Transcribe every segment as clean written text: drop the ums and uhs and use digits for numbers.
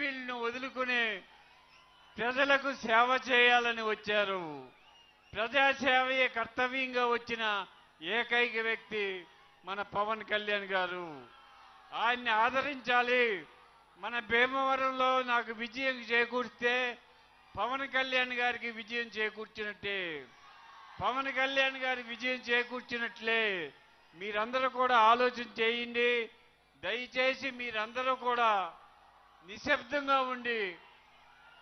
ఫీల్డ్ను వదులుకుని ప్రజలకు సేవ చేయాలని వచ్చారు. ప్రజాసేవయే కర్తవ్యంగా వచ్చిన ఏకైక వ్యక్తి మన పవన్ కళ్యాణ్ గారు. ఆయన్ని ఆదరించాలి. మన భీమవరంలో నాకు విజయం చేకూర్స్తే పవన్ కళ్యాణ్ గారికి విజయం చేకూర్చినట్టే. పవన్ కళ్యాణ్ గారి విజయం చేకూర్చినట్లే. మీరందరూ కూడా ఆలోచన చేయండి. దయచేసి మీరందరూ కూడా నిశ్శబ్దంగా ఉండి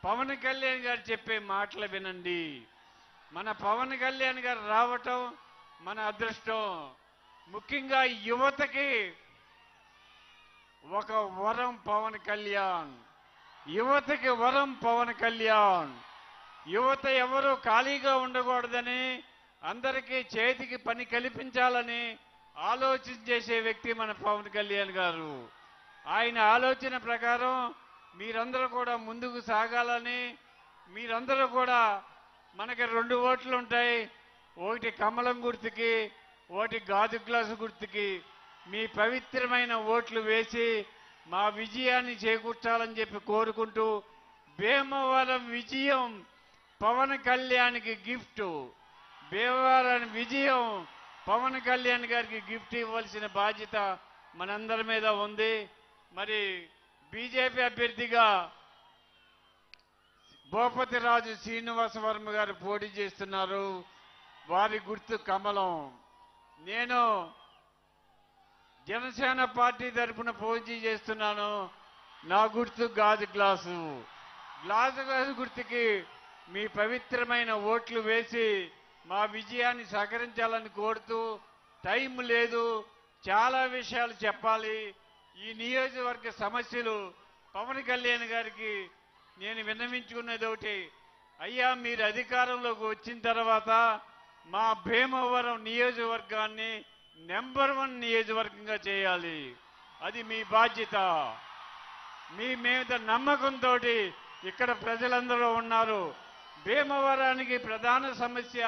పవన్ కళ్యాణ్ గారు చెప్పే మాటలు వినండి. మన పవన్ కళ్యాణ్ గారు రావటం మన అదృష్టం. ముఖ్యంగా యువతకి ఒక వరం పవన్ కళ్యాణ్. యువతకి వరం పవన్ కళ్యాణ్. యువత ఎవరు ఖాళీగా ఉండకూడదని, అందరికీ చేతికి పని కల్పించాలని ఆలోచన చేసే వ్యక్తి మన పవన్ కళ్యాణ్ గారు. ఆయన ఆలోచన ప్రకారం మీరందరూ కూడా ముందుకు సాగాలని, మీరందరూ కూడా మనకి 2 ఓట్లు ఉంటాయి. ఒకటి కమలం గుర్తుకి, ఒకటి గాజు గ్లాసు గుర్తుకి. మీ పవిత్రమైన ఓట్లు వేసి మా విజయాన్ని చేకూర్చాలని చెప్పి కోరుకుంటూ, భీమవరం విజయం పవన్ కళ్యాణ్కి గిఫ్ట్. భీమవరం విజయం పవన్ కళ్యాణ్ గారికి గిఫ్ట్ ఇవ్వాల్సిన బాధ్యత మనందరి మీద ఉంది. మరి బీజేపీ అభ్యర్థిగా భూపతిరాజు శ్రీనివాస వర్మ గారు పోటీ చేస్తున్నారు. వారి గుర్తు కమలం. నేను జనసేన పార్టీ తరఫున పోటీ చేస్తున్నాను. నా గుర్తు గాజు గ్లాసు. గ్లాసు గుర్తుకి మీ పవిత్రమైన ఓట్లు వేసి మా విజయాన్ని సహకరించాలని కోరుతూ, టైం లేదు, చాలా విషయాలు చెప్పాలి. ఈ నియోజకవర్గ సమస్యలు పవన్ కళ్యాణ్ గారికి నేను విన్నవించుకున్నది ఒకటి, అయ్యా మీరు అధికారంలోకి వచ్చిన తర్వాత మా భీమవరం నియోజకవర్గాన్ని నెంబర్ 1 నియోజకవర్గంగా చేయాలి. అది మీ బాధ్యత. మీ మీద నమ్మకంతో ఇక్కడ ప్రజలందరూ ఉన్నారు. భీమవరానికి ప్రధాన సమస్య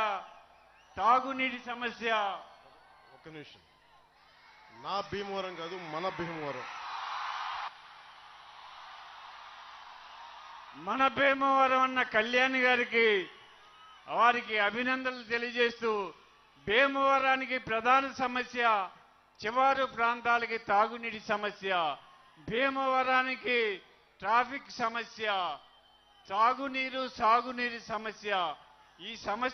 తాగునీటి సమస్య. ఒక్క నిమిషం. నా భీమవరం కాదు, మన భీమవరం. మన భీమవరం అన్న కళ్యాణ్ గారికి వారికి అభినందనలు తెలియజేస్తూ, భీమవరానికి ప్రధాన సమస్య చివరి ప్రాంతాలకి తాగునీటి సమస్య, భీమవరానికి ట్రాఫిక్ సమస్య, సాగునీరు సమస్య. ఈ సమస్య